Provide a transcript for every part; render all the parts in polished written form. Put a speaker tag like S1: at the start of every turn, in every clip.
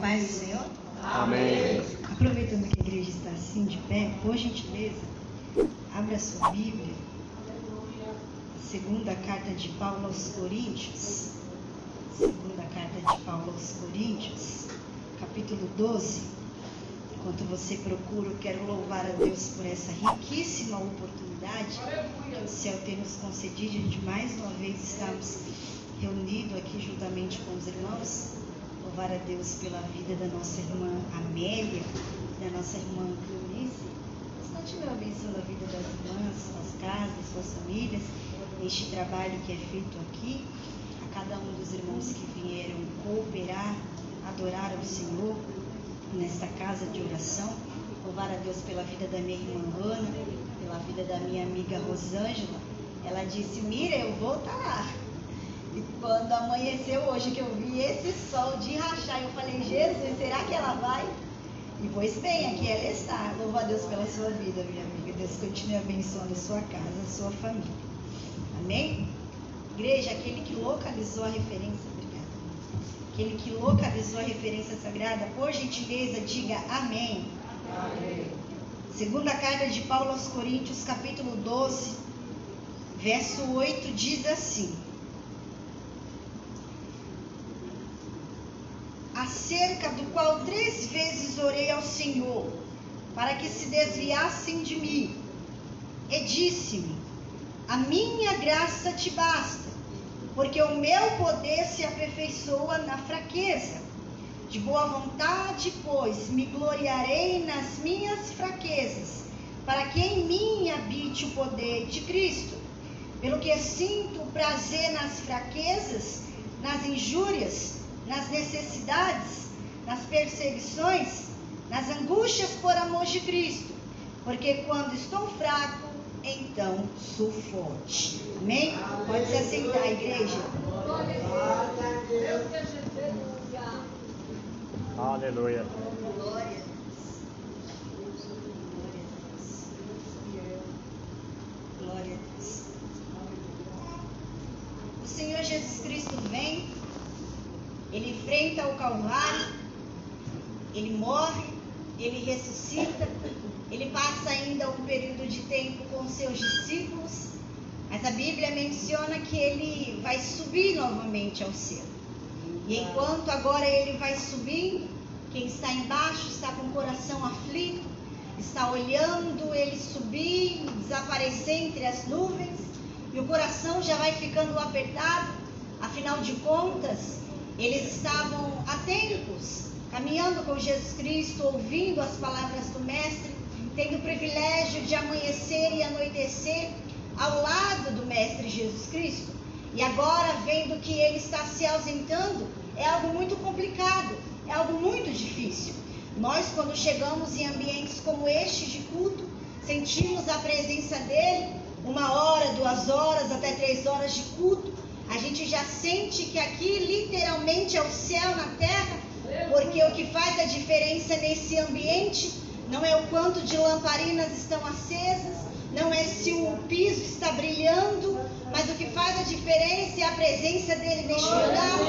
S1: paz do Senhor?
S2: Amém.
S1: Aproveitando que a igreja está assim de pé, por gentileza, abra sua Bíblia. Segunda carta de Paulo aos Coríntios. Segunda carta de Paulo aos Coríntios, capítulo 12. Enquanto você procura, eu quero louvar a Deus por essa riquíssima oportunidade que o céu tem nos concedido de mais uma vez estarmos reunidos aqui juntamente com os irmãos. Louvar a Deus pela vida da nossa irmã Amélia, da nossa irmã Cleonice. Continue abençoando a vida das irmãs, suas casas, suas famílias, neste trabalho que é feito aqui. A cada um dos irmãos que vieram cooperar, adorar ao Senhor nesta casa de oração. Louvar a Deus pela vida da minha irmã Ana, pela vida da minha amiga Rosângela. Ela disse: Mira, eu vou estar lá. E quando amanheceu hoje, que eu vi esse sol de rachar, eu falei: Jesus, será que ela vai? E pois bem, aqui ela está. Louvo a Deus pela sua vida, minha amiga. Deus continue abençoando a sua casa, a sua família. Amém? Igreja, aquele que localizou a referência, obrigada. Aquele que localizou a referência sagrada, por gentileza, diga amém. Amém. Segunda carta de Paulo aos Coríntios, capítulo 12, verso 8, diz assim: acerca do qual 3 vezes orei ao Senhor, para que se desviassem de mim, e disse-me: a minha graça te basta, porque o meu poder se aperfeiçoa na fraqueza. De boa vontade, pois, me gloriarei nas minhas fraquezas, para que em mim habite o poder de Cristo. Pelo que sinto prazer nas fraquezas, nas injúrias, nas necessidades, nas perseguições, nas angústias por amor de Cristo, porque quando estou fraco, então sou forte. Amém? Pode se assentar, igreja.
S2: Aleluia.
S1: Glória a Deus. Glória a Deus. O Senhor Jesus Cristo vem, Ele enfrenta o Calvário, Ele morre, Ele ressuscita, Ele passa ainda um período de tempo com seus discípulos, mas a Bíblia menciona que Ele vai subir novamente ao céu. E enquanto agora Ele vai subir, quem está embaixo está com o coração aflito, está olhando Ele subir, desaparecer entre as nuvens, e o coração já vai ficando apertado. Afinal de contas, eles estavam atentos, caminhando com Jesus Cristo, ouvindo as palavras do Mestre, tendo o privilégio de amanhecer e anoitecer ao lado do Mestre Jesus Cristo. E agora, vendo que Ele está se ausentando, é algo muito complicado, é algo muito difícil. Nós, quando chegamos em ambientes como este de culto, sentimos a presença dEle, 1 hora, 2 horas, até 3 horas de culto, a gente já sente que aqui literalmente é o céu na terra, porque o que faz a diferença nesse ambiente não é o quanto de lamparinas estão acesas, não é se o piso está brilhando, mas o que faz a diferença é a presença dele neste lugar.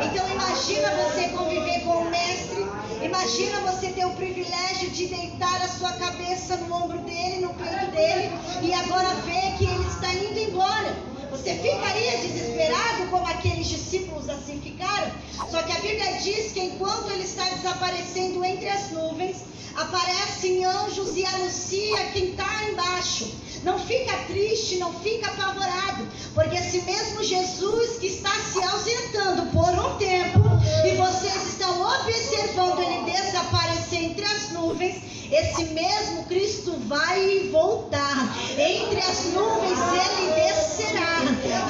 S1: Então imagina você conviver com o Mestre, imagina você ter o privilégio de deitar a sua cabeça no ombro dele, no peito dele, e agora ver que ele está indo embora. Você ficaria desesperado como aqueles discípulos assim ficaram? Só que a Bíblia diz que enquanto ele está desaparecendo entre as nuvens, aparecem anjos e anuncia quem está embaixo. Não fica triste, não fica apavorado, porque esse mesmo Jesus que está se ausentando por um tempo, e vocês estão observando ele desaparecer entre as nuvens, esse mesmo Cristo vai voltar. Entre as nuvens ele descerá,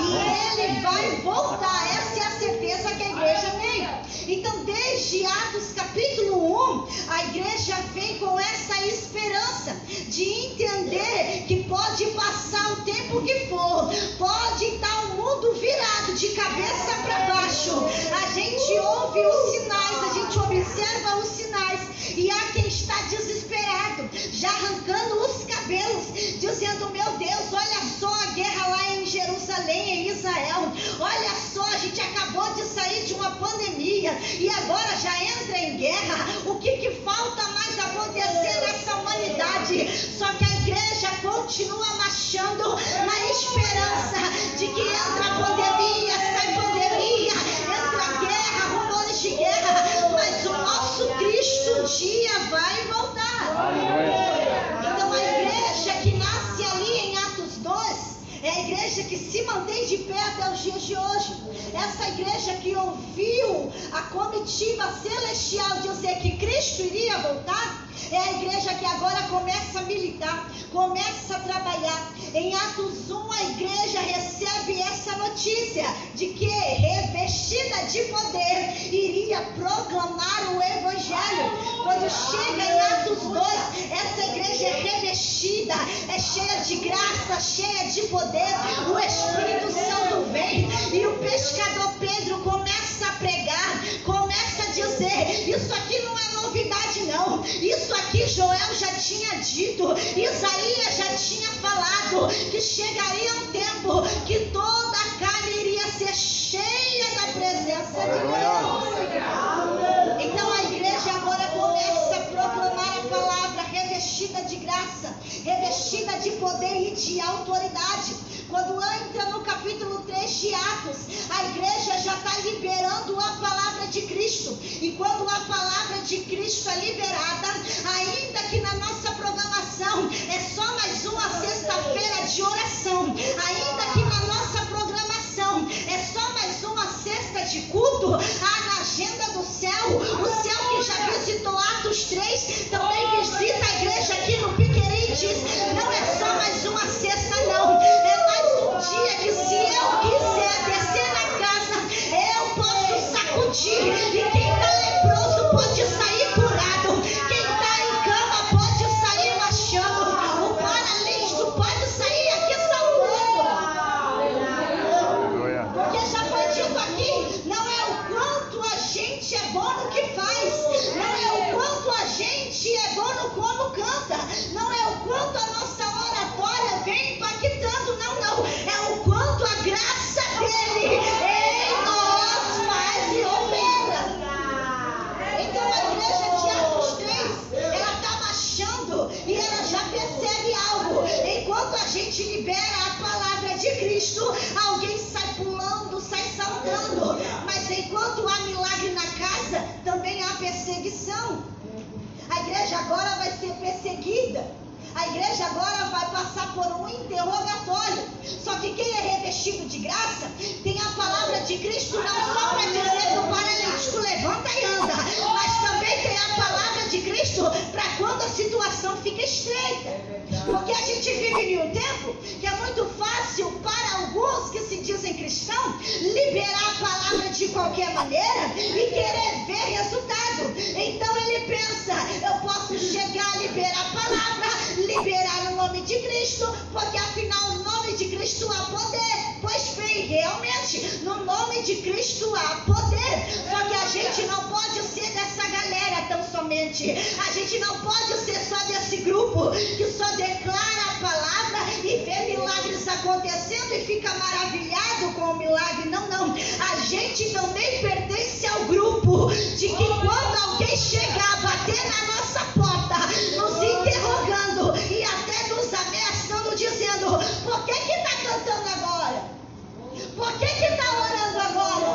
S1: e ele vai voltar. Essa é a certeza que a igreja tem. Então, desde Atos capítulo 1, a igreja vem com essa esperança de entender que pode passar o tempo que for, pode estar o mundo virado de cabeça para baixo, a gente ouve os sinais, a gente observa os sinais, e há quem está desesperado, já arrancando os cabelos, dizendo: meu Deus, olha só a guerra lá em Jerusalém, em Israel, olha só, a gente gente acabou de sair de uma pandemia e agora já entra em guerra. O que falta mais acontecer nessa humanidade? Só que a igreja continua marchando na esperança de que entra a pandemia, sai pandemia, entra guerra, rumores de guerra, mas o nosso Cristo um dia vai voltar. Então a igreja que nasce ali em Atos 2 é a igreja que se mantém de pé até os dias de hoje. Essa igreja que ouviu a comitiva celestial dizer que Cristo iria voltar, é a igreja que agora começa a militar, começa a trabalhar. Em Atos 1, a igreja recebe essa notícia de que, revestida de poder, iria proclamar o evangelho. Quando chega em Atos 2, essa igreja é revestida, é cheia de graça, cheia de poder. O Espírito Santo vem e o pescador Pedro começa a pregar, começa a dizer: isso aqui não é novidade não, isso aqui Joel já tinha dito, Isaías já tinha falado, que chegaria um tempo que toda a carne iria ser cheia da presença de Deus. Então a igreja agora começa a proclamar a palavra, revestida de graça, revestida de poder e de autoridade. Quando entra no capítulo 3 de Atos, a igreja já está liberando a palavra de Cristo. E quando a palavra de Cristo é liberada, ainda que na nossa programação é só mais uma sexta-feira de oração, ainda que na nossa programação é só mais uma sexta de culto, na agenda do céu, o céu que já visitou Atos 3, também visita a igreja aqui no Piqueri e diz: não é só mais uma sexta não, é mais um dia que, se eu quiser descer na casa, eu posso sacudir, e quem está leproso pode sair curado, quem está em cama pode sair marchando, o paralítico pode sair aqui saltando. Porque já foi dito aqui, não é o quanto a gente é bom no que faz, não é o quanto a gente é bom no como canta, não é o quanto a nossa oratória vem impactando, não, é o quanto a graça dele em nós faz e opera. Então a igreja de Atos 3, ela está marchando e ela já percebe algo. Enquanto a gente libera a palavra de Cristo, alguém sai pulando, sai saltando, mas enquanto há milagre na casa, também há perseguição. A igreja agora vai ser perseguida. A igreja agora vai passar por um interrogatório. Só que quem é revestido de graça tem a palavra de Cristo não só para dizer do paralítico: levanta e anda, mas também tem a palavra de Cristo para quando a situação fica estreita. Porque a gente vive em um tempo que é muito fácil para alguns que se dizem cristãos liberar a palavra de qualquer maneira e querer ver resultado. Então ele pensa: eu posso chegar a liberar a palavra, liberar o nome de Cristo, porque afinal o nome de Cristo há poder. Pois bem, realmente no nome de Cristo há poder. Só que a gente não pode ser dessa galera tão somente. A gente não pode ser só desse grupo que só declara a palavra e vê milagres acontecendo e fica maravilhado com o milagre. Não. A gente também pertence ao grupo de que quando alguém chegar a bater na nossa porta, nos interrogando e até nos ameaçando, dizendo: por que está cantando agora? Por que está orando agora?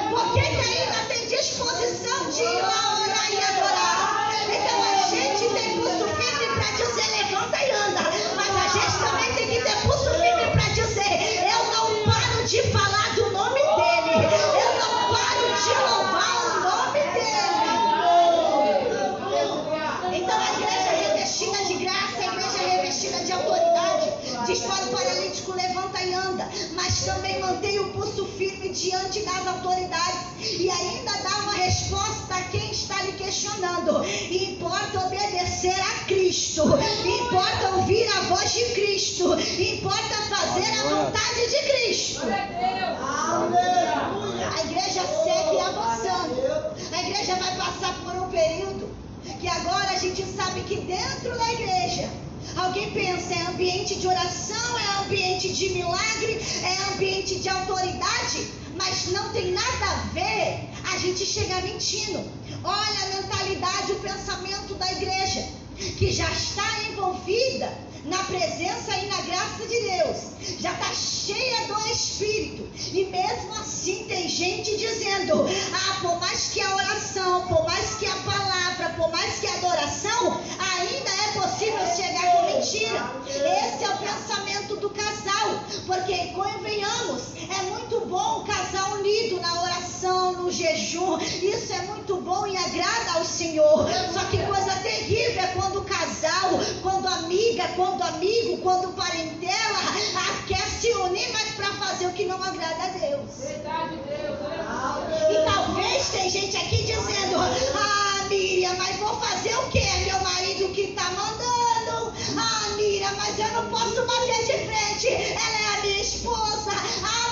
S1: Por que ainda tem disposição de ir lá orar e adorar? Então a gente tem pulso firme para dizer: levanta e anda, mas a gente também tem que ter pulso firme para dizer: eu não paro de falar do nome dele, eu não paro de louvar o nome dele. Então a igreja revestida de graça, a igreja revestida de autoridade, diz para o paralítico: levanta e anda, mas também mantém o pulso firme diante das autoridades e ainda dá uma resposta a quem está lhe questionando. Importa obedecer a Cristo, importa ouvir a voz de Cristo, importa fazer a vontade de Cristo. A igreja segue avançando. A igreja vai passar por um período que agora a gente sabe que dentro da igreja Alguém pensa, é ambiente de oração, é ambiente de milagre, é ambiente de autoridade, mas não tem nada a ver a gente chegar mentindo. Olha a mentalidade, o pensamento da igreja, que já está envolvida na presença e na graça de Deus, já está cheia do Espírito, e mesmo assim tem gente dizendo, por mais que a oração, por mais que a palavra, por mais que a adoração, ainda é possível chegar com mentira. Esse é o pensamento do casal, porque convenhamos, é muito bom o casal unido na oração, no jejum, isso é muito bom e agrada ao Senhor. Só que coisa terrível é quando o casal, quando a amiga, quando o amigo, quando o parentela quer se unir, mas para fazer o que não agrada a Deus.
S3: Verdade, Deus.
S1: E talvez tem gente aqui dizendo, Miriam, mas vou fazer o que? É meu marido que está mandando. Miriam, mas eu não posso bater de frente, ela é a minha esposa.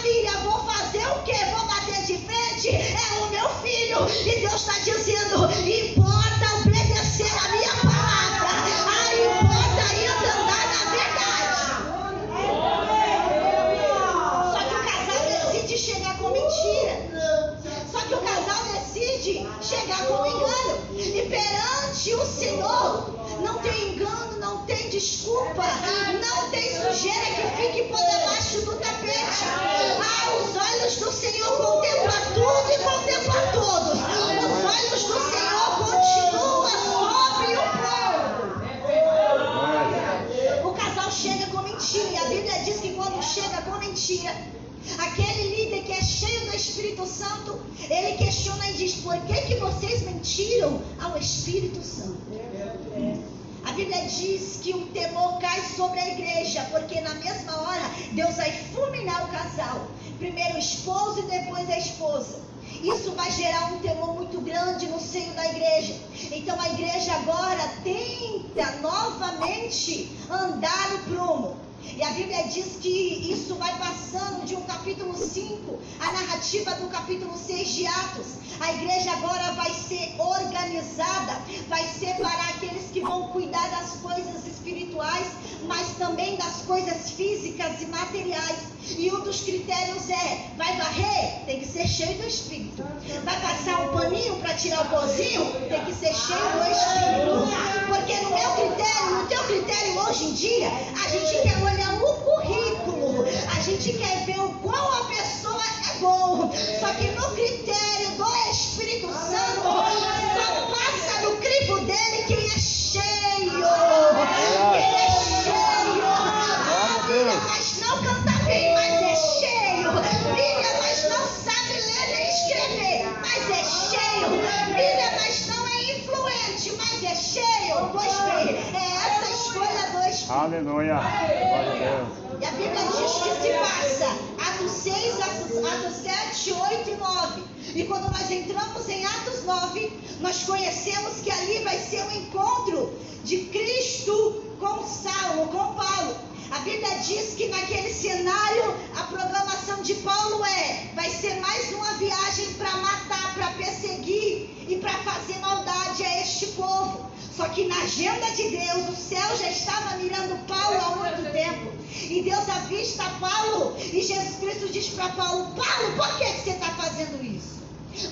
S1: Miriam, vou fazer o que? Vou bater de frente, é o meu filho. E Deus está dizendo, importa obedecer a minha palavra, importa ainda andar na verdade. Só que o casal decide chegar com mentira. Só que o casal decide chegar com engano. E perante o Senhor, não tem engano, não tem desculpa, não tem sujeira que fique por debaixo do tapete. Os olhos do Senhor contemplam tudo e contemplam todos. Os olhos do Senhor continuam sobre o povo. O casal chega com mentira, e a Bíblia diz que quando chega com mentira, aquele líder que é cheio do Espírito Santo, ele questiona e diz, por que vocês mentiram ao Espírito Santo? A Bíblia diz que um temor cai sobre a igreja, porque na mesma hora Deus vai fulminar o casal, primeiro o esposo e depois a esposa. Isso vai gerar um temor muito grande no seio da igreja. Então a igreja agora tenta novamente andar o prumo. E a Bíblia diz que isso vai passando de um capítulo 5, a narrativa do capítulo 6 de Atos. A igreja agora vai ser organizada, vai separar aqueles que vão cuidar das coisas espirituais, mas também das coisas físicas e materiais. E um dos critérios vai varrer? Tem que ser cheio do Espírito. Vai passar um paninho para tirar o pozinho? Tem que ser cheio do Espírito. Porque no meu critério, no teu critério hoje em dia, a gente quer olhar o currículo, a gente quer ver o qual a pessoa é bom. Só que no critério do Espírito Santo, só passa no crivo dele quem é cheio. Quem é cheio. Mas não canta bem, mas é cheio. Bíblia, mas não sabe ler nem escrever, mas é cheio. Bíblia, mas não é influente, mas é cheio. Pois bem, é essa a escolha do Espírito.
S2: Aleluia. Glória a Deus.
S1: E a Bíblia diz que se passa Atos 6, Atos 7, 8 e 9. E quando nós entramos em Atos 9, nós conhecemos que ali vai ser um encontro de Cristo com Saulo, com Paulo. A Bíblia diz que naquele cenário, a programação de Paulo vai ser mais uma viagem para matar, para perseguir e para fazer maldade a este povo. Só que na agenda de Deus, o céu já estava mirando Paulo há muito tempo. E Deus avista Paulo, e Jesus Cristo diz para Paulo, Paulo, por que você está fazendo isso?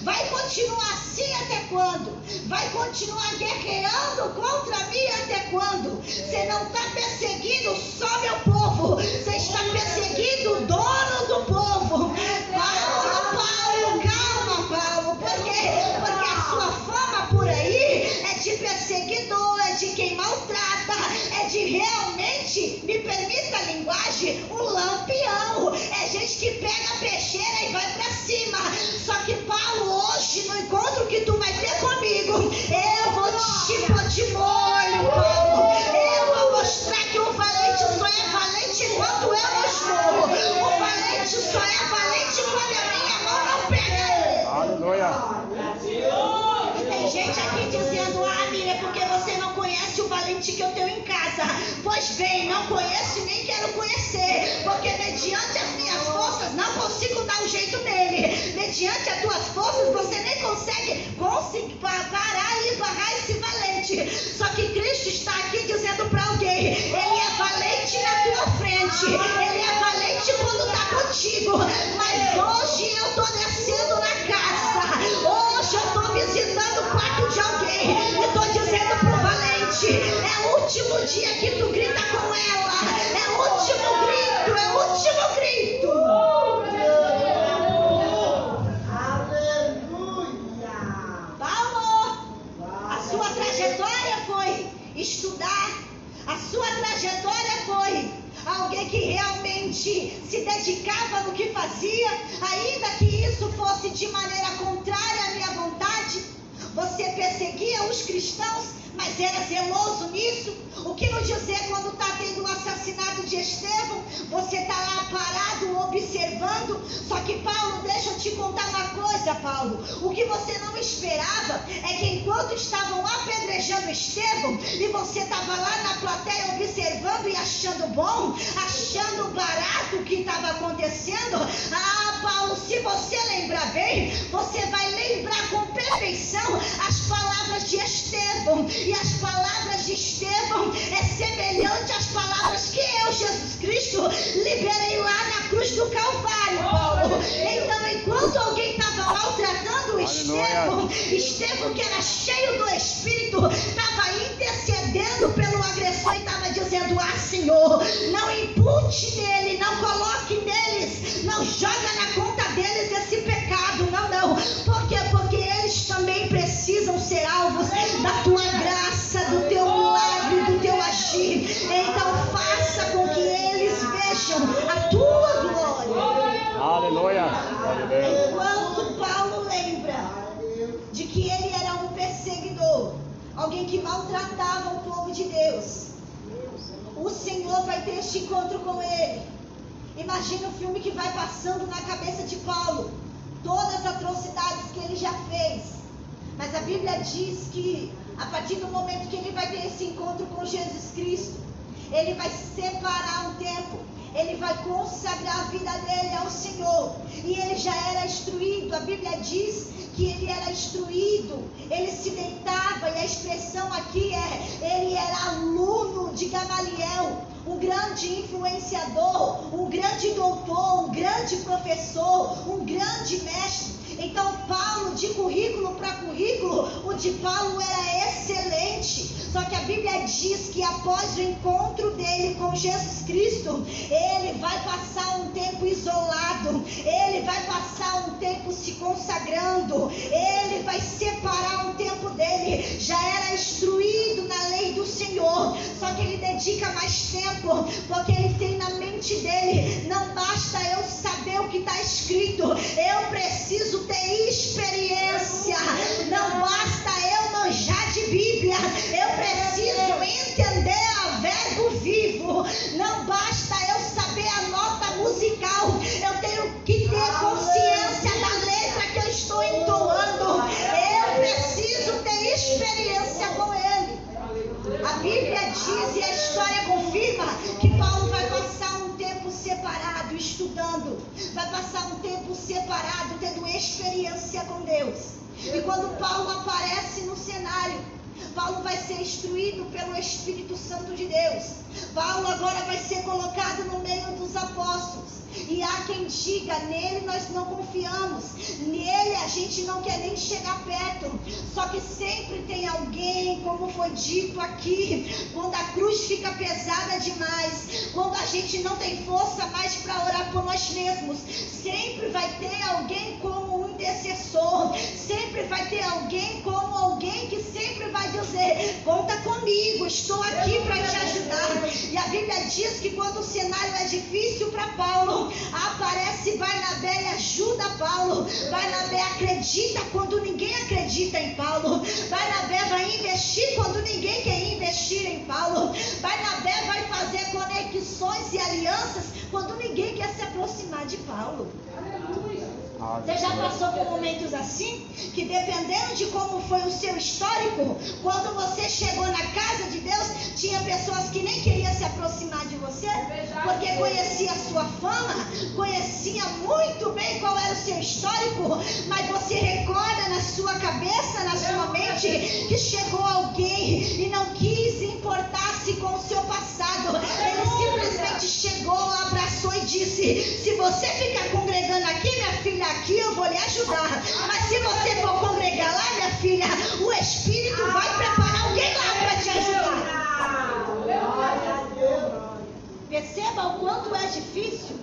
S1: Vai continuar assim até quando? Vai continuar guerreando contra mim até quando? Você não está perseguindo só meu povo, você está perseguindo o dono do povo. Paulo, calma, Paulo, por quê? Porque a sua fama por aí é de perseguidor, é de quem maltrata, é de realmente, me permita a linguagem, um lampião. É gente que pega a peixeira e vai para cima. Só que Paulo, hoje no encontro que tu vai ter comigo, eu vou te pôr de molho, Paulo. Eu vou mostrar que o valente só é valente enquanto eu não estou. O valente só é valente quando a minha mão não pega ele.
S2: Aleluia.
S1: E tem gente aqui dizendo, Miriam, porque você não conhece o valente que eu tenho em casa. Pois bem, não conheço e nem quero conhecer, porque mediante as minhas forças não consigo dar um jeito nele. Mediante as tuas forças você nem consegue parar e barrar esse valente. Só que Cristo está aqui dizendo para alguém, Ele é valente na tua frente. Ele é valente quando está contigo. Mas hoje eu estou descendo na casa. Hoje eu estou visitando o quarto de alguém. E estou dizendo pro valente: é o último dia que tu grita com ela. É o último grito. É o último grito. A sua trajetória foi estudar, a sua trajetória foi alguém que realmente se dedicava no que fazia, ainda que isso fosse de maneira contrária à minha vontade. Você perseguia os cristãos, mas era zeloso nisso. O que não dizer quando está tendo o assassinato de Estevão? Você está lá parado, observando. Só que Paulo, deixa eu te contar uma coisa, Paulo. O que você não esperava é que enquanto estavam apedrejando Estevão, e você estava lá na plateia observando e achando bom, achando barato o que estava acontecendo. Ah, Paulo, se você lembrar bem, você vai lembrar com perfeição as palavras de Estevão. E as palavras de Estevão é semelhante às palavras que eu, Jesus Cristo, liberei lá na cruz do Calvário, Paulo. Então, enquanto alguém estava maltratando Estevão, que era cheio do Espírito, estava intercedendo pelo agressor e estava dizendo: ah, Senhor, não impute nele, não coloque neles, não joga na conta deles esse pecado, não. Por quê? Porque eles também precisam ser alvos da tua graça, do teu milagre, do teu agir. Então faça com que eles vejam a tua glória.
S2: Aleluia.
S1: Enquanto Paulo lembra de que ele era um perseguidor, alguém que maltratava o povo de Deus, o Senhor vai ter este encontro com ele. Imagina o filme que vai passando na cabeça de Paulo, todas as atrocidades que ele já fez. Mas a Bíblia diz que a partir do momento que ele vai ter esse encontro com Jesus Cristo, ele vai separar um tempo, ele vai consagrar a vida dele ao Senhor. E ele já era instruído, a Bíblia diz que ele era instruído, ele se deitava, e a expressão aqui ele era aluno de Gamaliel, um grande influenciador, um grande doutor, um grande professor, um grande mestre. Então Paulo, de currículo para currículo, o de Paulo era excelente. Só que a Bíblia diz que após o encontro dele com Jesus Cristo, ele vai passar um tempo isolado, ele vai passar um tempo se consagrando, ele vai separar um tempo dele. Já era instruído na lei do Senhor, só que ele dedica mais tempo, porque ele tem na mente dele: não basta eu saber o que está escrito, eu preciso ter experiência. Não basta eu manjar de Bíblia, eu preciso entender a verbo vivo. Não basta eu saber a nota musical, eu tenho que ter consciência da letra que eu estou entoando. Eu preciso ter experiência com ele. A Bíblia diz, e a história confirma, que Paulo vai passar um tempo separado, estudando, vai passar um tempo separado, tendo experiência com Deus. E quando Paulo aparece no cenário, Paulo vai ser instruído pelo Espírito Santo de Deus. Paulo agora vai ser colocado no meio dos apóstolos. E há quem diga: nele nós não confiamos, nele a gente não quer nem chegar perto. Só que sempre tem alguém, como foi dito aqui, quando a cruz fica pesada demais, quando a gente não tem força mais para orar por nós mesmos, sempre vai ter alguém como um intercessor, sempre vai ter alguém como alguém que sempre vai dizer: conta comigo, estou aqui para te ajudar. E a Bíblia diz que quando o cenário é difícil para Paulo, aparece Barnabé e ajuda Paulo. Barnabé acredita quando ninguém acredita em Paulo. Barnabé vai investir quando ninguém quer investir em Paulo. Barnabé vai fazer conexões e alianças quando ninguém quer se aproximar de Paulo. Você já passou por momentos assim? Que dependendo de como foi o seu histórico, quando você chegou na casa de Deus, tinha pessoas que nem queriam se aproximar de você, porque conhecia a sua fama, conhecia muito bem qual era o seu histórico, mas você recorda na sua cabeça, na sua mente, que chegou alguém e não quis importar-se com o seu passado, Ele simplesmente chegou, abraçou e disse: se você ficar congregando aqui, minha filha, aqui eu vou lhe ajudar. Mas se você for congregar lá, minha filha, o Espírito vai preparar alguém lá para te ajudar. Perceba o quanto é difícil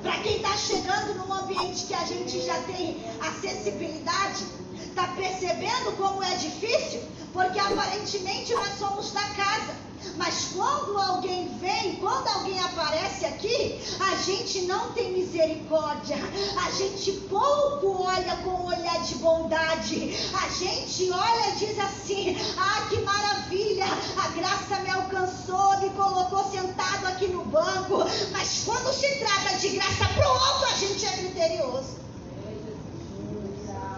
S1: para quem está chegando num ambiente que a gente já tem acessibilidade. Está percebendo como é difícil? Porque aparentemente nós somos da casa. Mas quando alguém vem, quando alguém aparece aqui, a gente não tem misericórdia. A gente pouco olha com um olhar de bondade. A gente olha e diz assim: ah, que maravilha, a graça me alcançou, me colocou sentado aqui no banco. Mas quando se trata de graça pro outro, a gente é criterioso.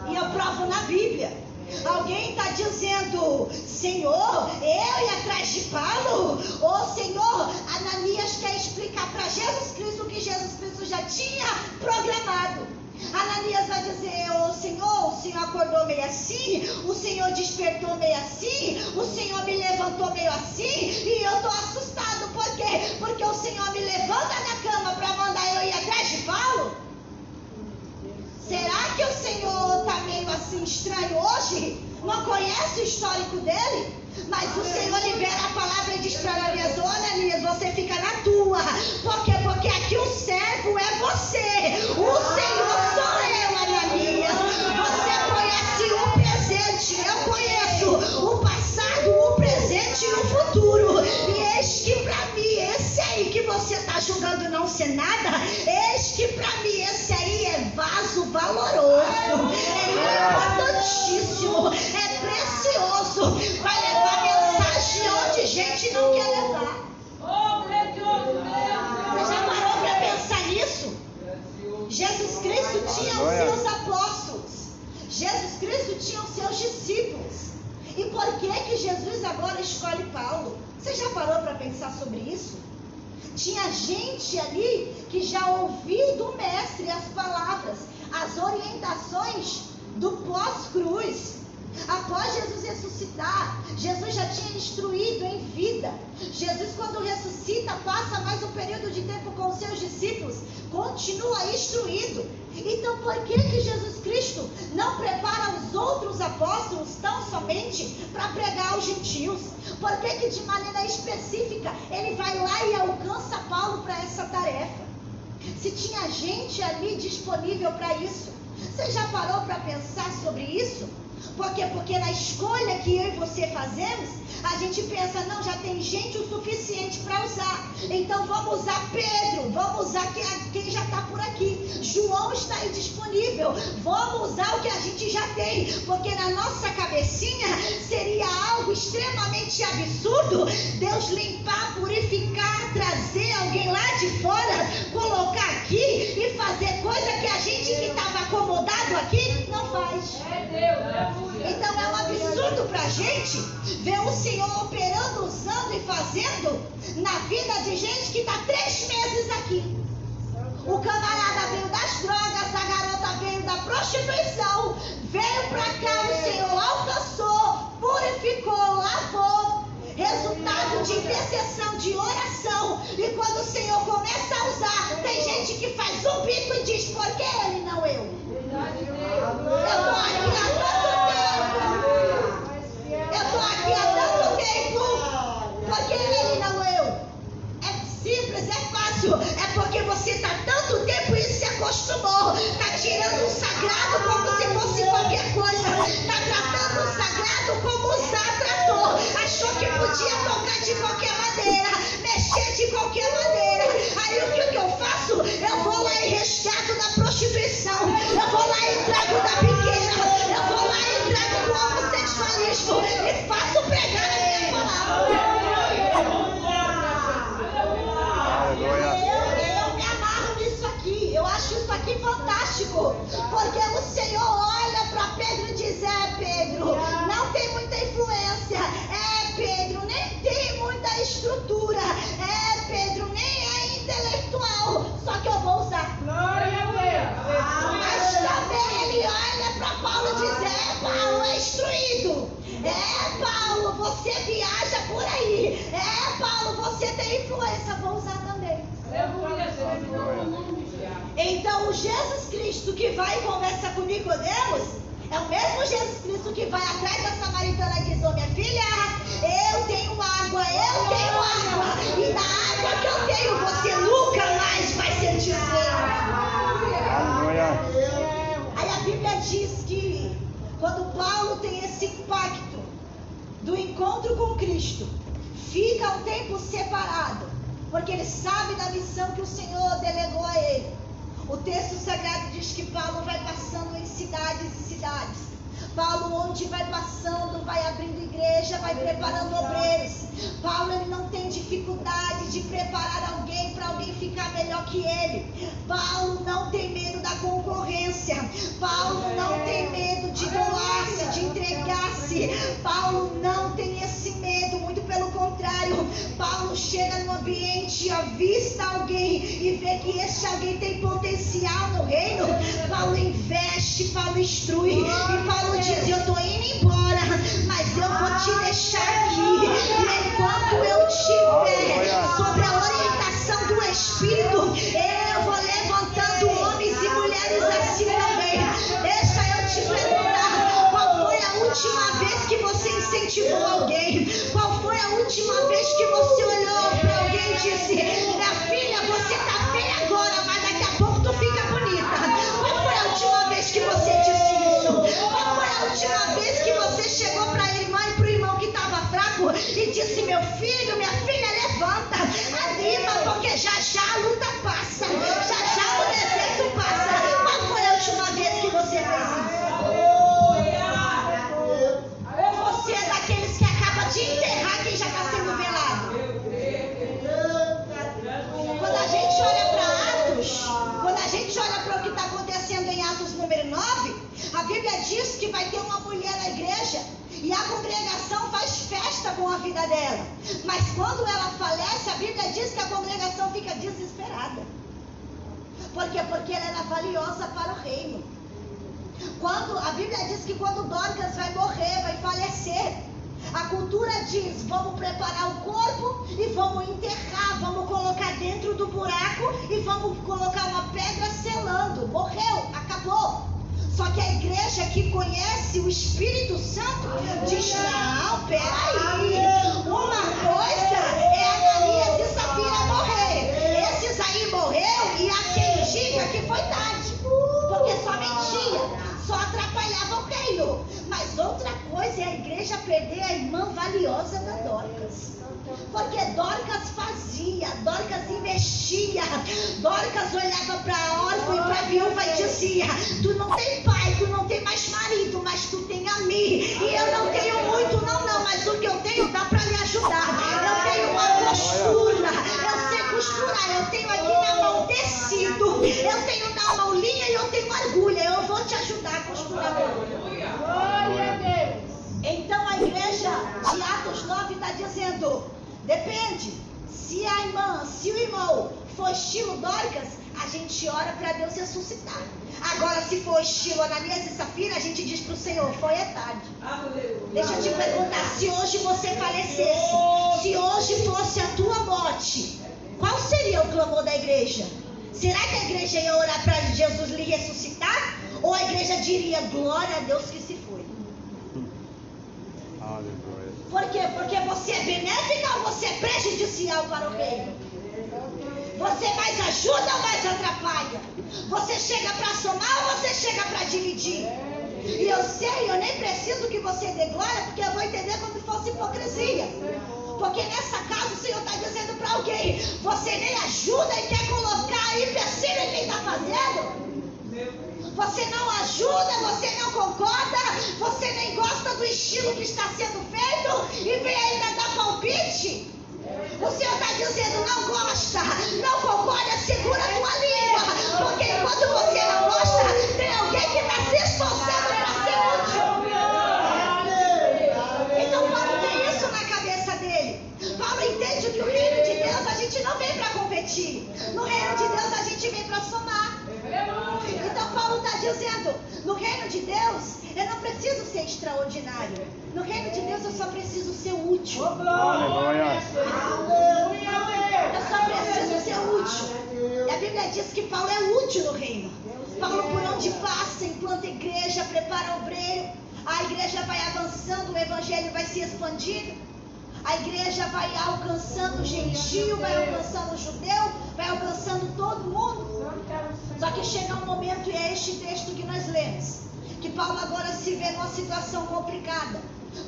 S1: E eu provo na Bíblia. Alguém está dizendo: Senhor, eu ir atrás de Paulo? Ou Senhor, Ananias quer explicar para Jesus Cristo o que Jesus Cristo já tinha programado. Ananias vai dizer: ô Senhor, o Senhor acordou meio assim, o Senhor despertou meio assim, o Senhor me levantou meio assim, e eu estou assustado. Por quê? Porque o Senhor me levanta da cama para mandar eu ir atrás de Paulo? Será que o Senhor está meio assim estranho hoje? Não conhece o histórico dele? Mas o Senhor libera a palavra e diz para Ananias: ô Ananias, você fica na tua. Por quê? Porque aqui o servo é você. O Senhor sou eu, Ananias. Você conhece o presente, eu conheço o passado, o presente e o futuro. E eis que para mim, esse aí que você está julgando não ser nada, eis que para mim esse aí é vaso valoroso, é importantíssimo, é precioso, vai levar mensagem onde gente não quer levar. Você já parou para pensar nisso? Jesus Cristo tinha os seus apóstolos, Jesus Cristo tinha os seus discípulos. E por que Jesus agora escolhe Paulo? Você já parou para pensar sobre isso? Tinha gente ali que já ouviu do mestre as palavras, as orientações do pós-cruz. Após Jesus ressuscitar, Jesus já tinha instruído em vida. Jesus, quando ressuscita, passa mais um período de tempo com os seus discípulos, continua instruído. Então por que Jesus Cristo não prepara os outros apóstolos tão somente para pregar aos gentios? Por que de maneira específica ele vai lá e alcança Paulo para essa tarefa? Se tinha gente ali disponível para isso. Você já parou para pensar sobre isso? Porque na escolha que eu e você fazemos, a gente pensa: não, já tem gente o suficiente para usar, então vamos usar Pedro, vamos usar quem já está por aqui, João está aí disponível, vamos usar o que a gente já tem, porque na nossa cabecinha seria algo extremamente absurdo Deus limpar, purificar, trazer alguém lá de fora, colocar aqui e fazer coisa que a gente que estava acomodado aqui não faz. Então é um absurdo para a gente ver o Senhor operando, usando e fazendo na vida de gente que está 3 meses aqui. O camarada veio das drogas, a garota veio da prostituição, veio para cá, o Senhor alcançou, purificou, lavou, resultado de intercessão, de oração. E quando o Senhor começa a usar, tem gente que faz um bico e diz: por que ele não eu? Eu estou aqui há tanto tempo. Eu estou aqui há tanto tempo. Por que ele não eu? É simples, é fácil. É porque você está tanto tempo e se acostumou. Está tirando o sagrado como se fosse qualquer coisa. Está tratando o sagrado como usar trator. Achou que podia tocar de qualquer maneira, mexer de qualquer maneira. Aí o que eu faço? Eu vou lá e resgato da prostituição. Eu vou lá e trago da pequena. Eu vou lá e trago do homossexualismo. E faço pregar a minha palavra. Eu me amarro nisso aqui. Eu acho isso aqui fantástico. Porque o Senhor olha para Pedro e diz: é, Pedro, não tem muita influência. É, Pedro, nem tem muita estrutura. É, Pedro, nem é intelectual. Só que eu vou usar. Mas também ele olha para Paulo e diz: é, Paulo é instruído. É, Paulo, você viaja por aí. É, Paulo, você você tem influência, vou usar também. Então o Jesus Cristo que vai e conversa com Nicodemos é o mesmo Jesus Cristo que vai atrás da samaritana e diz: ô minha filha, eu tenho água, e da água que eu tenho você nunca mais vai sentir sede. Aí a Bíblia diz que quando Paulo tem esse pacto do encontro com Cristo, fica um tempo separado, porque ele sabe da missão que o Senhor delegou a ele. O texto sagrado diz que Paulo vai passando em cidades e cidades. Paulo, onde vai passando, vai abrindo igreja, vai preparando obreiros. Paulo, ele não tem dificuldade de preparar alguém para alguém ficar melhor que ele. Paulo não tem medo da concorrência. Paulo não tem medo de doar-se, de entregar-se. Paulo não tem esse medo, muito pelo contrário. Paulo chega no ambiente, avista alguém e vê que esse alguém tem potencial no reino. Paulo investe, Paulo instrui, e Paulo diz: eu estou indo embora, mas eu vou te deixar aqui, e enquanto eu estiver sobre a orientação do Espírito, eu vou levantando homens e mulheres assim também. Deixa eu te perguntar: qual foi a última vez que você incentivou alguém? Qual foi a última vez que você olhou para alguém e disse: minha filha, você está feia agora, mas daqui a pouco tu fica bonita? Qual foi a última vez que você disse isso? Qual foi a última vez que você chegou para a irmã e para o irmão que estava fraco e disse: meu filho, minha filha, levanta, anima, porque já a luta passa, já o deserto passa? Qual foi a última vez que você fez isso? Ou você é daqueles que acaba de enterrar quem já está sendo velado? Quando a gente olha para Atos, quando a gente olha para o que está acontecendo em Atos número 9, a Bíblia diz que vai ter uma mulher na igreja e a congregação faz festa com a vida dela. Mas quando ela falece, a Bíblia diz que a congregação fica desesperada. Por quê? Porque ela era valiosa para o reino. A Bíblia diz que quando Dorcas vai morrer, vai falecer, a cultura diz: vamos preparar o corpo e vamos enterrar, vamos colocar dentro do buraco e vamos colocar uma pedra selando. Morreu, acabou. Só que a igreja que conhece o Espírito Santo diz: não, peraí, uma coisa é Ananias e Safira morrer, esses aí morreu e há quem diga que foi tarde, porque só mentia, só atrapalhava o reino. Mas outra coisa é a igreja perder a irmã valiosa da Dorcas. Porque Dorcas fazia, Dorcas investia, Dorcas olhava para a órfã e para a viúva e dizia: tu não tem pai, tu não tem mais marido, mas tu tem a mim. E eu não tenho muito não, mas o que eu tenho dá para lhe ajudar. Eu tenho uma costura, eu sei costurar, eu tenho aqui na mão tecido, eu tenho na mão linha e eu tenho agulha, eu vou te ajudar a costurar. Então a igreja de Atos 9 está dizendo: depende, se a irmã, se o irmão for estilo Dorcas, a gente ora para Deus ressuscitar. Agora, se for estilo Ananias e Safira, a gente diz para o Senhor: foi é tarde. Deixa eu te perguntar: se hoje você falecesse, se hoje fosse a tua morte, qual seria o clamor da igreja? Será que a igreja ia orar para Jesus lhe ressuscitar? Ou a igreja diria: glória a Deus que se foi? Por quê? Porque você é benéfica ou você é prejudicial para o reino? Você mais ajuda ou mais atrapalha? Você chega para somar ou você chega para dividir? E eu sei, eu nem preciso que você dê glória, porque eu vou entender como se fosse hipocrisia. Porque nessa casa o Senhor está dizendo para alguém: você nem ajuda e quer colocar empecilho em quem está fazendo? Você não ajuda, você não concorda, você nem gosta do estilo que está sendo feito e vem ainda dar palpite? O Senhor está dizendo: não gosta, não concorda, segura a tua língua, porque enquanto você não gosta, tem alguém que está se esforçando para ser útil. Então Paulo tem isso na cabeça dele. Paulo entende que o reino de Deus a gente não vem para competir, no reino de Deus a gente vem para somar. Então Paulo está dizendo: no reino de Deus eu não preciso ser extraordinário, no reino de Deus eu só preciso ser útil.
S2: Aleluia.
S1: Eu só preciso ser útil. E a Bíblia diz que Paulo é útil no reino. Paulo, por onde passa, enquanto a igreja prepara obreiro, a igreja vai avançando, o evangelho vai se expandindo, a igreja vai alcançando o gentio, vai alcançando o judeu, vai alcançando todo mundo. Só que chega um momento, e é este texto que nós lemos, que Paulo agora se vê numa situação complicada,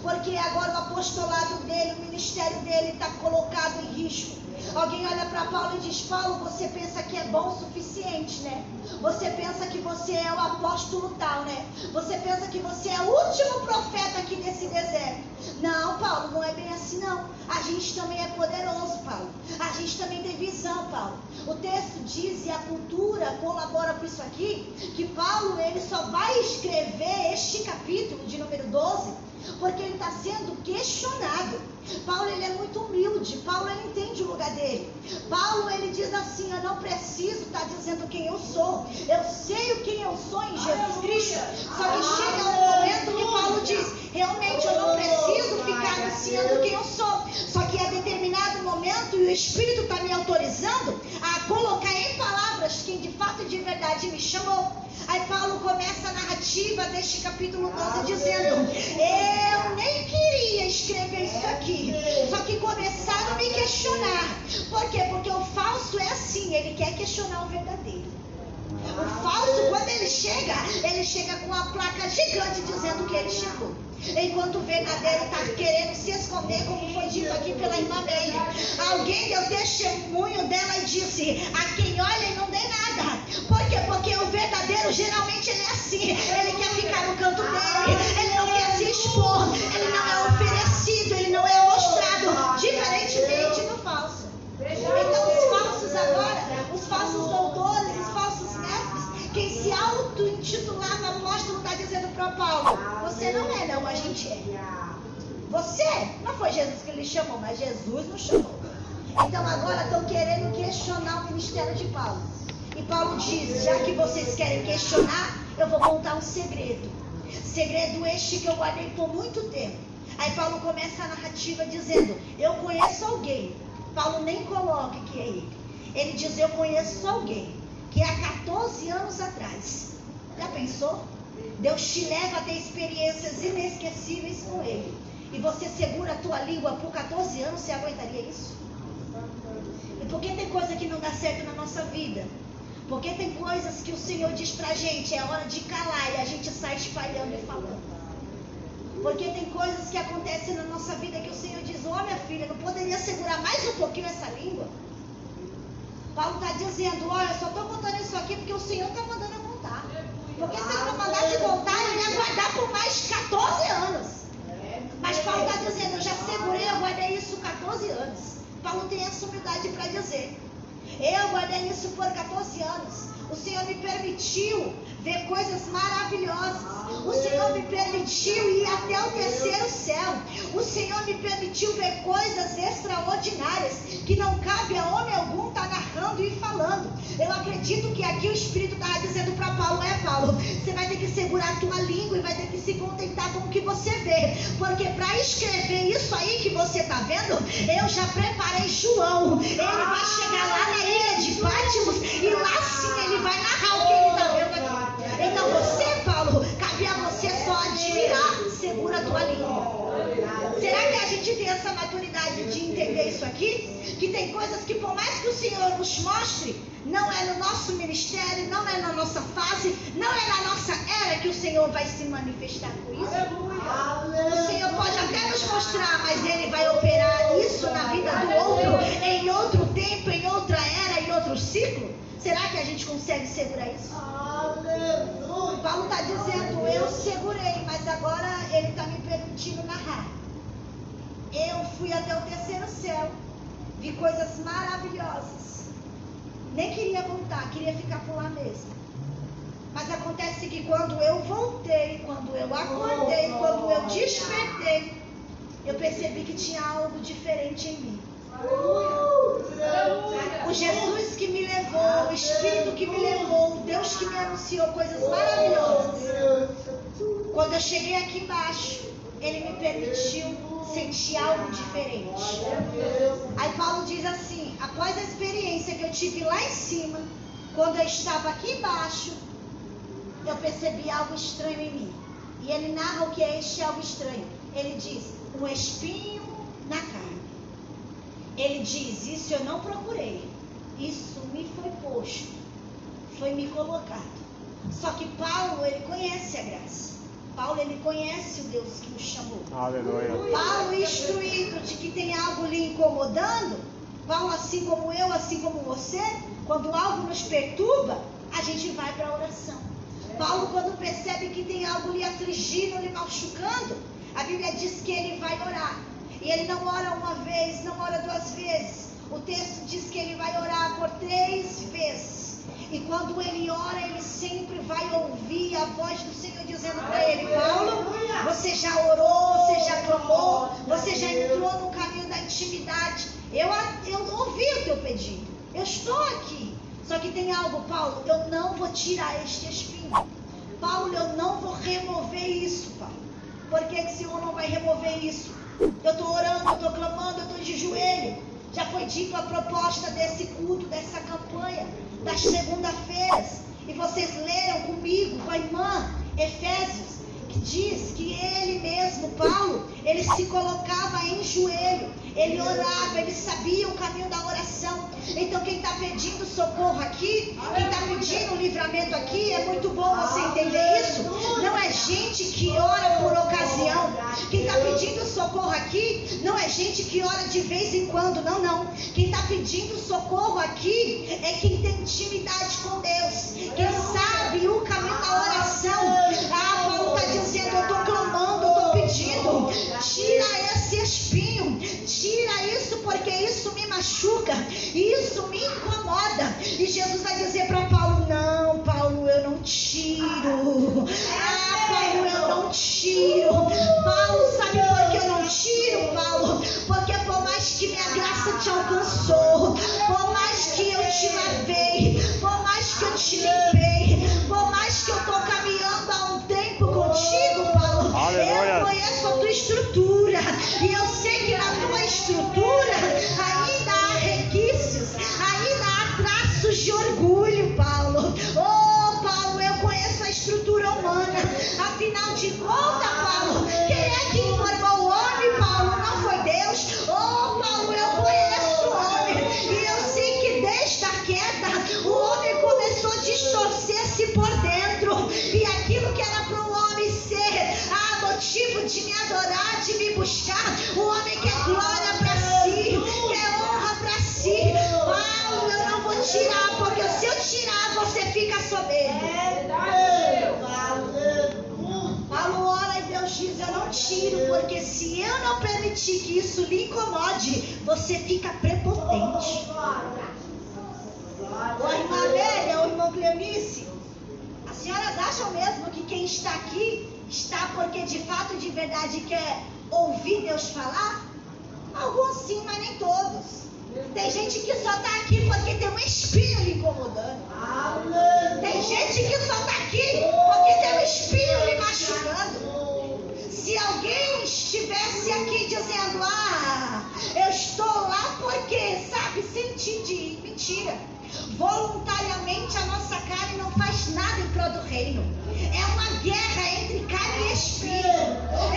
S1: porque agora o apostolado dele, o ministério dele está colocado em risco. Alguém olha para Paulo e diz: Paulo, você pensa que é bom o suficiente, né? Você pensa que você é o apóstolo tal, né? Você pensa que você é o último profeta aqui nesse deserto. Não, Paulo, não é bem assim não. A gente também é poderoso, Paulo. A gente também tem visão, Paulo. O texto diz, e a cultura colabora com isso aqui, que Paulo, ele só vai escrever este capítulo de número 12, porque ele está sendo questionado. Paulo, ele é muito humilde. Paulo, ele entende o lugar dele. Paulo, ele diz assim: eu não preciso estar dizendo quem eu sou. Eu sei quem eu sou em Jesus Cristo. Só que chega um momento que Paulo diz: realmente eu não preciso ficar anunciando quem eu sou. Só que a determinado momento, e o Espírito está me autorizando a colocar em palavras quem de fato e de verdade me chamou. Aí Paulo começa a narrativa deste capítulo 12 dizendo: eu nem queria escrever isso aqui, só que começaram a me questionar. Por quê? Porque o falso é assim, ele quer questionar o verdadeiro. O falso, quando ele chega com uma placa gigante dizendo que ele chegou, enquanto o verdadeiro está querendo se esconder, como foi dito aqui pela irmã Meire. Alguém deu testemunho dela e disse: a quem olha e não dê nada. Por quê? Porque o verdadeiro geralmente ele é assim, ele quer ficar no canto dele, ele não quer se expor, ele não é oferecido, ele não é mostrado, diferentemente do falso. Então os falsos agora, os falsos doutores, os falsos mestres, quem se auto-intitulava apóstolo está dizendo para Paulo: você não é, não, a gente é. Você, não foi Jesus que lhe chamou, mas Jesus nos chamou. Então agora estão querendo questionar o ministério de Paulo. E Paulo diz: já que vocês querem questionar, eu vou contar um segredo. Segredo este que eu guardei por muito tempo. Aí Paulo começa a narrativa dizendo: eu conheço alguém. Paulo nem coloca que é ele. Ele diz: eu conheço alguém que há 14 anos atrás. Já pensou? Deus te leva a ter experiências inesquecíveis com ele. E você segura a tua língua por 14 anos, você aguentaria isso? E por que tem coisa que não dá certo na nossa vida? Porque tem coisas que o Senhor diz pra gente: é hora de calar, e a gente sai espalhando e falando. Porque tem coisas que acontecem na nossa vida que o Senhor diz: ó, minha filha, não poderia segurar mais um pouquinho essa língua? Paulo está dizendo: olha, eu só estou contando isso aqui porque o Senhor está mandando eu contar. Porque se ele não mandasse voltar, ele ia guardar por mais 14 anos. Mas Paulo está dizendo: eu já segurei, eu guardei isso 14 anos. Paulo tem essa humildade para dizer: eu guardei isso por 14 anos. O Senhor me permitiu ver coisas maravilhosas. O Senhor me permitiu ir até o terceiro céu. O Senhor me permitiu ver coisas extraordinárias que não cabe a homem algum estar narrando e falando. Eu acredito que aqui o Espírito estava dizendo para Paulo: Paulo, você vai ter que segurar a tua língua e vai ter que se contentar com o que você vê. Porque para escrever isso aí que você está vendo, eu já preparei João. Ele vai chegar lá na ilha de Patmos e lá sim ele vai narrar o que ele está vendo aqui. Então você, Paulo, cabe a você só admirar. Segura a tua língua. Será que a gente tem essa maturidade de entender isso aqui? Que tem coisas que, por mais que o Senhor nos mostre, não é no nosso ministério, não é na nossa fase, não é na nossa era que o Senhor vai se manifestar com isso. O Senhor pode até nos mostrar, mas Ele vai operar isso na vida do outro, em outro tempo, em outra era, em outro ciclo. Será que a gente consegue segurar isso? Paulo está dizendo: eu segurei, mas agora ele está me permitindo narrar. Eu fui até o terceiro céu, vi coisas maravilhosas. Nem queria voltar, queria ficar por lá mesmo. Mas acontece que quando eu voltei, quando eu acordei, quando eu despertei, eu percebi que tinha algo diferente em mim. O Jesus que me levou, o Espírito que me levou, o Deus que me anunciou coisas maravilhosas. Quando eu cheguei aqui embaixo, Ele me permitiu sentir algo diferente. Aí Paulo diz assim: após a experiência que eu tive lá em cima, quando eu estava aqui embaixo, eu percebi algo estranho em mim. E ele narra o que é este algo estranho. Ele diz, um espinho na carne. Ele diz, isso eu não procurei. Isso me foi posto. Foi me colocado. Só que Paulo, ele conhece a graça. Paulo, ele conhece o Deus que o chamou.
S2: Aleluia.
S1: Paulo, instruído de que tem algo lhe incomodando, Paulo, assim como eu, assim como você, quando algo nos perturba, a gente vai para a oração. Paulo, quando percebe que tem algo lhe afligindo, lhe machucando, a Bíblia diz que ele vai orar. E ele não ora uma vez, não ora duas vezes. O texto diz que ele vai orar por 3 vezes. E quando ele ora, ele sempre vai ouvir a voz do Senhor dizendo para ele, Paulo, você já orou, você já clamou, você já entrou no caminho da intimidade. Eu ouvi o teu pedido, eu estou aqui. Só que tem algo, Paulo, eu não vou tirar este espinho. Paulo, eu não vou remover isso, Paulo. Por que o Senhor não vai remover isso? Eu estou orando, eu estou clamando, eu estou de joelho. Já foi dito a proposta desse culto, dessa campanha, das segunda-feiras. E vocês leram comigo, com a irmã, Efésios, que diz que ele mesmo, Paulo, ele se colocava em joelho, ele orava, ele sabia o caminho da oração. Então quem está pedindo socorro aqui, quem está pedindo livramento aqui, é muito bom você entender isso. Não é gente que ora por ocasião. Quem está pedindo socorro aqui, não é gente que ora de vez em quando, não. Quem está pedindo socorro aqui é quem tem intimidade com Deus, quem sabe o caminho da oração. Paulo está dizendo, eu estou clamando, eu estou pedindo, tira esse espinho, tira isso, porque isso me machuca, isso me incomoda. E Jesus vai dizer para Paulo, não, Paulo, eu não tiro. Paulo, eu não tiro. Paulo, sabe por que eu não tiro, Paulo? Porque por mais que minha graça te alcançou, por mais que eu te lavei, por mais que eu te limpei, por mais que eu estou caminhando há um tempo contigo, Paulo,
S2: Aleluia.
S1: eu conheço a tua estrutura, e eu sei que na tua estrutura ainda há requisitos, ainda há traços de orgulho, Paulo. Paulo, eu conheço a estrutura humana. Afinal de contas, Paulo, quem é que informou o homem, Paulo? Não foi Deus? Paulo, eu conheço o homem, e eu sei que desde a queda o homem começou a distorcer-se por dentro, e aquilo que era para o homem ser motivo de me adorar, de me buscar, o homem quer glória para si, quer honra para si. Paulo, eu não vou tirar, porque se eu tirar, você fica soberbo. Paulo ora e Deus diz, eu não tiro, porque se eu não permitir que isso lhe incomode, você fica prepotente. Ô irmã Lélia, ô irmão Cleonice, as senhoras acham mesmo que quem está aqui está porque de fato, de verdade, quer ouvir Deus falar? Alguns sim, mas nem todos. Tem gente que só está aqui porque tem um espinho lhe incomodando. Tem gente que só está aqui porque tem um espinho lhe machucando. Se alguém estivesse aqui dizendo, eu estou lá porque, sabe, senti de ir. Mentira. Voluntariamente a nossa carne não faz nada em prol do reino. É uma guerra entre carne e espírito.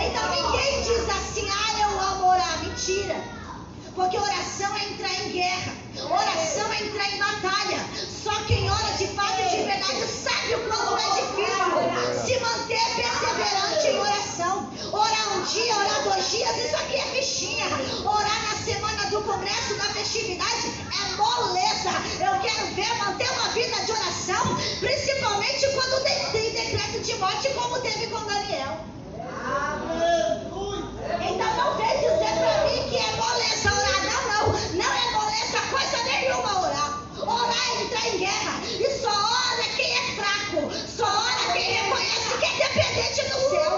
S1: Então ninguém diz assim, eu amo orar. Mentira. Porque oração é entrar em guerra, oração é entrar em batalha. Só quem ora de fato e de verdade sabe o quanto é difícil se manter perseverante em oração. Orar um dia, orar 2 dias, isso aqui é fichinha. Orar na semana do congresso, da festividade, é moleza. Eu quero ver manter uma vida de oração, principalmente quando tem decreto de morte, como teve com Daniel. Então não vem dizer pra mim que é moleza orar. Não é moleza coisa nenhuma orar. Orar é entrar em guerra. E só ora quem é fraco. Só ora quem reconhece que é dependente do céu.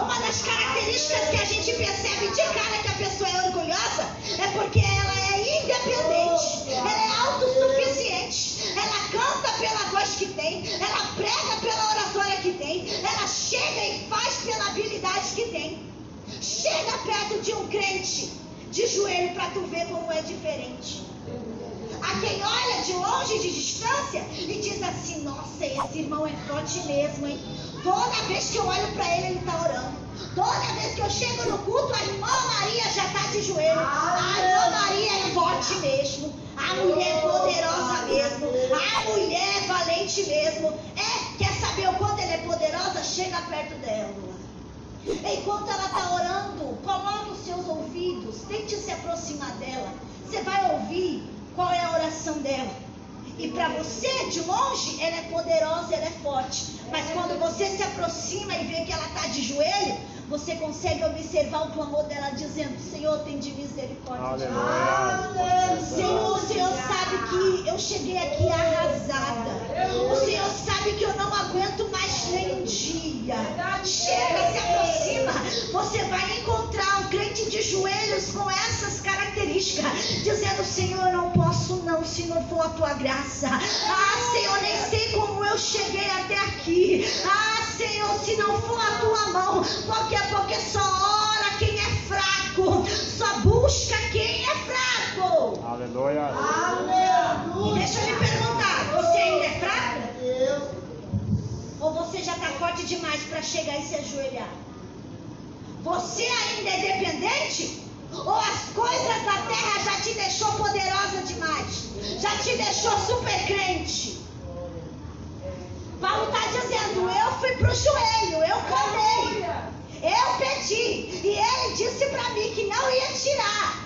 S1: Uma das características que a gente percebe de cara que a pessoa é orgulhosa é porque ela é independente, ela é autossuficiente, ela canta pela voz que tem, ela prega pela oratória que tem, ela chega e faz pela habilidade que tem. Chega perto de um crente de joelho para tu ver como é diferente. A quem olha de longe, de distância, e diz assim: nossa, esse irmão é forte mesmo, hein? Toda vez que eu olho para ele, ele está orando. Toda vez que eu chego no culto, a irmã Maria já está de joelho. A irmã Maria é forte mesmo. A mulher é poderosa mesmo. A mulher é valente mesmo. Quer saber o quanto ela é poderosa? Chega perto dela. Enquanto ela está orando, coloque os seus ouvidos, tente se aproximar dela. Você vai ouvir qual é a oração dela. E para você, de longe, ela é poderosa, ela é forte. Mas quando você se aproxima e vê que ela está de joelho, você consegue observar o clamor dela dizendo: Senhor, tem de misericórdia de nós. Senhor, o Senhor sabe que eu cheguei aqui arrasada. O Senhor sabe que eu não aguento mais nem um dia. Chega, se aproxima. Você vai encontrar um crente de joelhos com essas características, dizendo: Senhor, eu não posso não, se não for a tua graça. Ah, Senhor, nem sei como eu cheguei até aqui. Ah, Senhor, se não for a tua mão, porque só ora quem é fraco, só busca quem é fraco.
S2: Aleluia.
S1: E deixa eu lhe perguntar: você ainda é fraco? Ou você já está forte demais para chegar e se ajoelhar? Você ainda é dependente? Ou as coisas da terra já te deixou poderosa demais? Já te deixou super crente? Paulo está dizendo: eu fui para o joelho, eu clamei, eu pedi, e ele disse para mim que não ia tirar.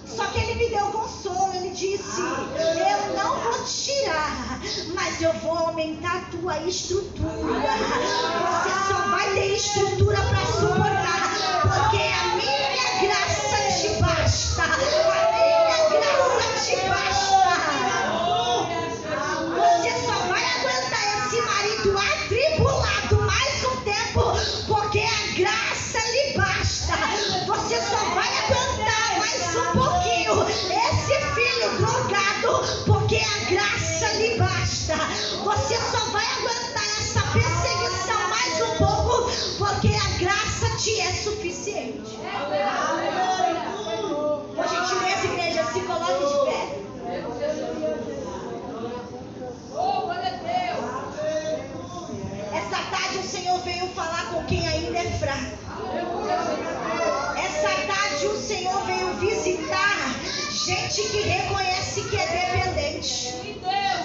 S1: Só que ele me deu consolo, ele disse: eu não vou tirar, mas eu vou aumentar a tua estrutura. Você só vai ter estrutura para suportar, porque a minha graça te basta. A minha graça te basta. Você só vai aguentar esse marido atribulado mais um tempo, porque a graça lhe basta. Você só vai aguentar mais um pouquinho esse filho drogado, porque a graça lhe basta. Você só vai aguentar essa perseguição mais um pouco, porque a graça te é suficiente. Por gentileza, igreja, se coloque de pé. Essa tarde o Senhor veio falar com quem ainda é fraco. Essa tarde o Senhor veio visitar gente que reconhece que é dependente.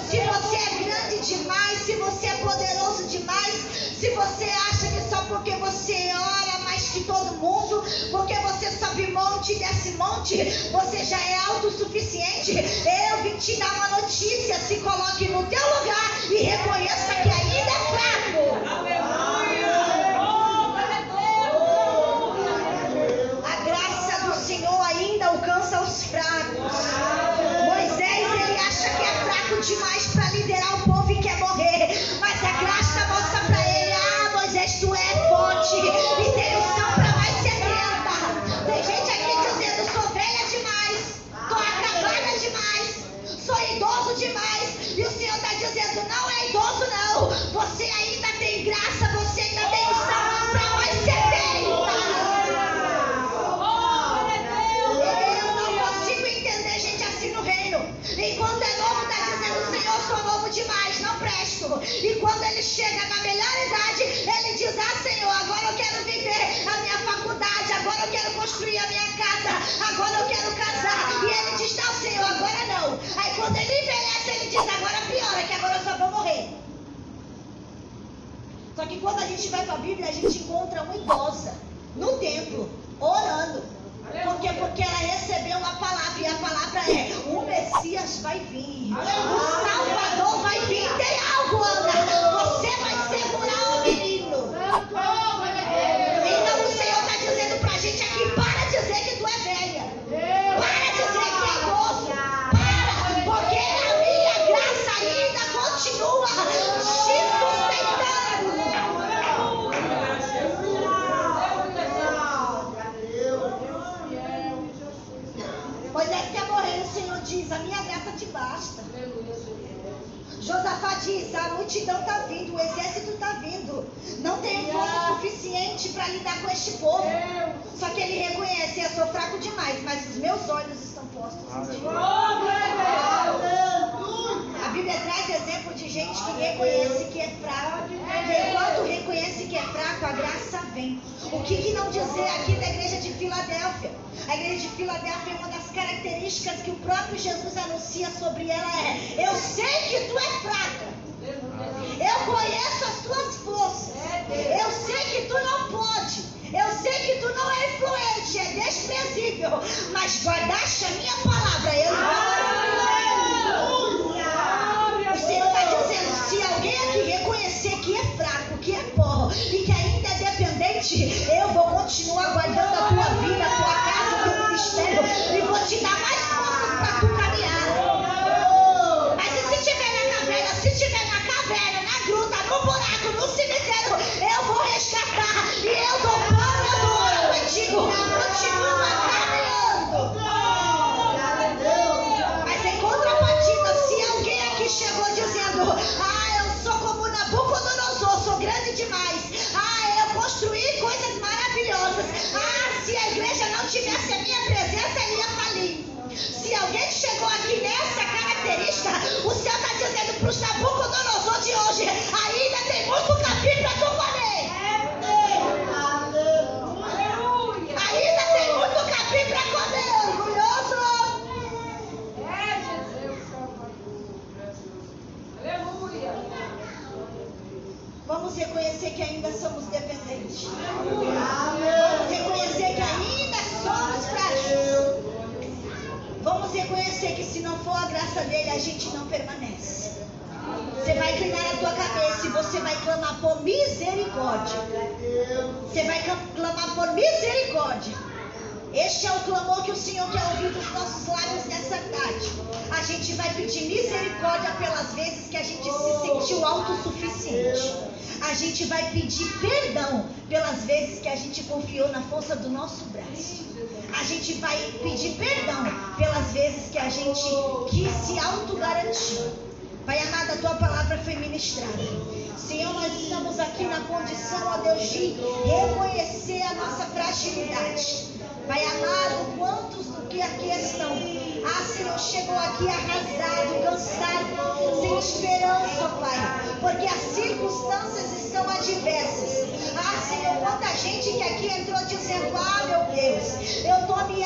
S1: Se você é grande demais, se você é poderoso demais, se você acha que só porque você ora mais que todo mundo, porque você sobe monte e desce monte, você já é autossuficiente, eu vim te dar uma notícia: se coloque no teu lugar e reconheça que ainda é fraco. A graça do Senhor ainda alcança os fracos. Moisés, ele acha que é fraco demais para liderar o povo e quer morrer, mas a graça mostra para ele: ah, Moisés, tu é forte e tem unção para mais 70. Tem gente aqui dizendo: sou velha demais, tô acabada demais, sou idoso demais, e o Senhor está dizendo: não é idoso não, você ainda tem graça, você ainda tem unção para mais 70. Eu não consigo entender gente assim no reino. Enquanto é novo, está dizendo: Senhor, sou novo demais, não presto. E quando ele chega na melhor idade, ele diz: ah, Senhor, agora eu quero viver a minha faculdade, agora eu quero construir a minha casa, agora eu quero casar. E ele diz: não, Senhor, agora não. Aí quando ele envelhece, ele diz: agora piora, que agora eu só vou morrer. Só que quando a gente vai para a Bíblia, a gente encontra uma idosa no templo, orando. Porque ela recebeu uma palavra, e a palavra é: o Messias vai vir, o Salvador vai vir. Tem algo, Ana, você vai segurar o menino. Então o Senhor está dizendo pra gente aqui: para de dizer que tu é velha, para de dizer que é idoso, para, porque a minha graça ainda continua te sustentando. Moisés quer morrer, o Senhor diz: a minha graça te basta. Josafá diz: a multidão está vindo, o exército está vindo, não tenho força suficiente para lidar com este povo. Só que ele reconhece, eu sou fraco demais, mas os meus olhos estão postos em ti. A Bíblia traz exemplo de gente que reconhece que é fraco. E enquanto reconhece que é fraco, a graça vem. O que não dizer aqui da igreja de Filadélfia? A igreja de Filadélfia, uma das características que o próprio Jesus anuncia sobre ela é: eu sei que tu é fraca. Eu conheço as tuas forças. Eu sei que tu não pode. Eu sei que tu não é influente, é desprezível. Mas guardaste a minha palavra. Eu O Senhor está dizendo: se alguém aqui reconhecer que é fraco, que é pó e que ainda é dependente, eu vou continuar guardando a tua vida, a tua casa, o teu ministério, e vou te dar mais forças para tu caminhar. Mas e se tiver na caverna, na gruta, no buraco, no cemitério, eu vou resgatar e eu dou pão, eu dou ouro contigo. Continua caminhando. Mas em contrapartida, se alguém aqui chegou dizendo: eu sou como Nabucodonosor, sou grande demais, eu construí coisas maravilhosas, se a igreja não tivesse a minha presença, eu ia falir. Se alguém chegou aqui nessa característica, o Senhor está dizendo para os Nabucodonosor de hoje: ainda tem muito capim para tu comer. Ainda tem muito capim para comer, orgulhoso. Vamos reconhecer que ainda somos dependentes. Vamos reconhecer que ainda somos frágeis. Vamos reconhecer que se não for a graça dele, a gente não permanece. Você vai inclinar a tua cabeça e você vai clamar por misericórdia. Você vai clamar por misericórdia. Este é o clamor que o Senhor quer ouvir dos nossos lábios nessa tarde. A gente vai pedir misericórdia pelas vezes que a gente se sentiu autossuficiente. A gente vai pedir perdão pelas vezes que a gente confiou na força do nosso braço. A gente vai pedir perdão pelas vezes que a gente quis se autogarantir. Pai amado, a tua palavra foi ministrada. Senhor, nós estamos aqui na condição, ó Deus, de reconhecer a nossa fragilidade. Pai amado, quantos do que aqui estão, Senhor, chegou aqui arrasado, cansado, sem esperança, Pai, porque as circunstâncias estão adversas. Senhor, quanta gente que aqui entrou dizendo: meu Deus, eu estou me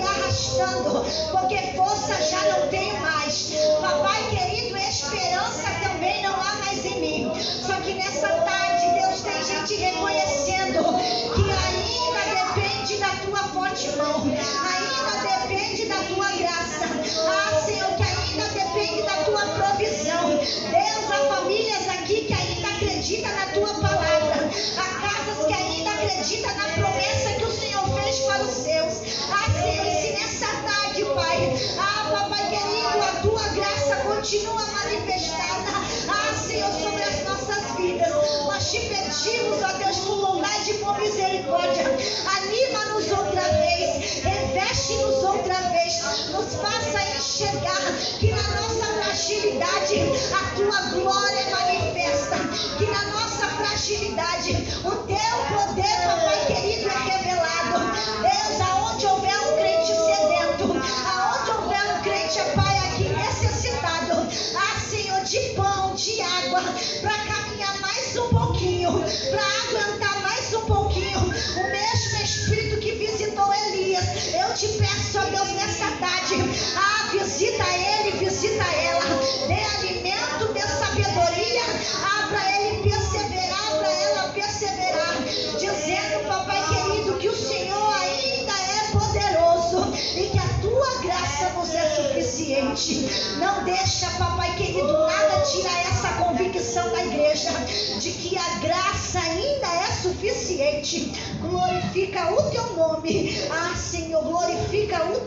S1: arrastando, porque força já não tenho mais. Papai querido, esperança também não há mais em mim. Só que nessa tarde, Deus, tem gente reconhecendo que ainda depende da tua forte mão, ainda depende da tua graça. Senhor, que ainda depende da tua provisão. Deus, há famílias aqui que ainda acreditam na tua palavra, há casas que ainda acreditam na promessa que o Senhor fez para os seus. Senhor, e se nessa tarde, Pai, papai querido, a tua graça continua manifestada, Senhor, sobre as nossas vidas, nós te pedimos, ó Deus, por bondade e por misericórdia, anima-nos outra vez, reveste-nos outra vez, nos faça enxergar que na nossa fragilidade a tua glória é manifesta, que na nossa fragilidade o teu poder, papai querido, é revelado. Deus, aonde houver um crente sedento, aonde houver um crente, Pai, aqui necessitado, Senhor, de pão, de água, para caminhar mais um pouquinho, para aguentar mais um pouquinho, o mesmo Espírito que visitou Elias, eu te peço, ó Deus, nessa tarde, visita ele, visita ela, dê alimento, dê sabedoria, para ele perseverar, para ela perseverar, dizendo, papai querido, que o Senhor ainda é poderoso e que a tua graça nos é suficiente. Não deixa, papai querido, nada tirar essa convicção da igreja de que a graça ainda é suficiente. Glorifica o teu nome, Senhor, glorifica o